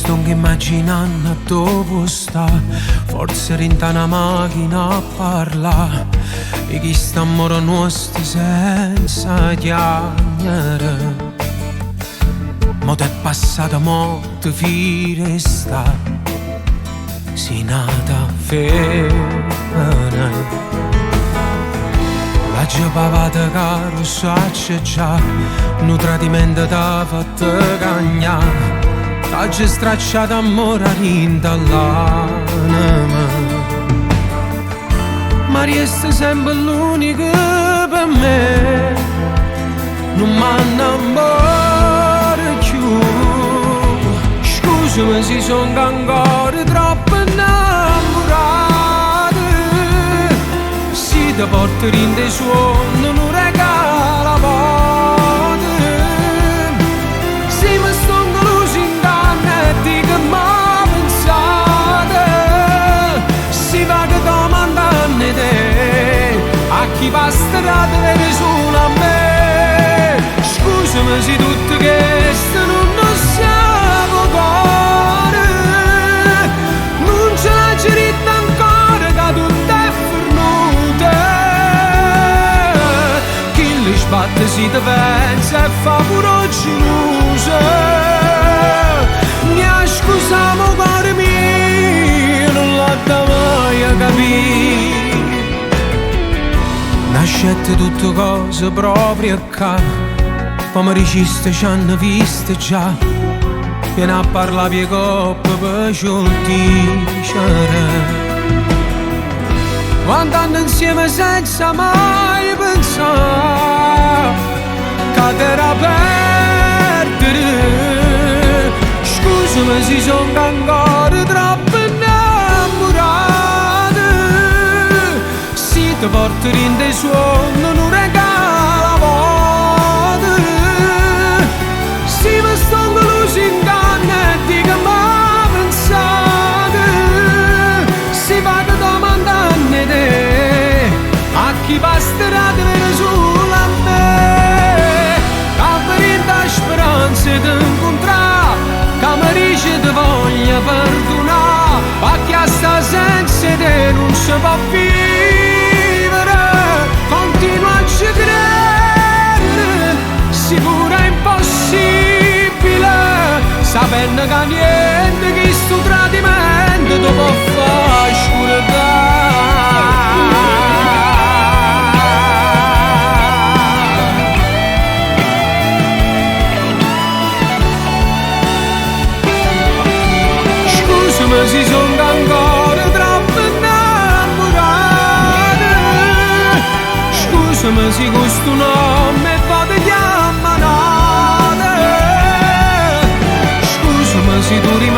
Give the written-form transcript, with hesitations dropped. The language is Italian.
sto immaginando dove sta, forse rinta una macchina a parlare, e chi sta amore nostri senza chiamare. Mo t'è passata molto fine sta, si nata femmina. La giovavata caro sacce già, un tradimento t'ha fatto cagnare, t'ha stracciato amore rinta all'anima. Ma resta sempre l'unico per me, non m'annamora più. Scusami se sono ancora troppo innamorato, se ti porto in dei suoni non regala volte. Se mi sto lusingando e dico ma pensate, si va che domandando te a chi va strada vede solo a me. Scusami se tutto questo non siamo cuore, non ce l'ha gerita ancora che tutto è fornuto. Chi li sbatte si te pensa e fa pure geloso. Mi scusiamo cuore mio, non l'ha mai capito. Nascette tutte cose proprio qua, come riciste ci hanno viste già, viene a parlare di coppe per giudicare. Quando andano insieme senza mai pensare che t'era perdere. Scusami se sono ancora troppo innamorato, se ti porto in dei suoni non regala volte. Se mi sto lusingando e dico ma pensate, si va che domandando te a chi basterà di venire solo a me. Che verità speranza di incontrare, che mi dice ti voglio perdonare, ma chi sta senza te non si può vivere. Continua a ci credere, sicuro è impossibile, sapendo che niente che sto tradimento ti può far scordare. Scusami se sono ancora troppo innamorato, scusami se questo nome fa di chiamare. Scusami se tu rimani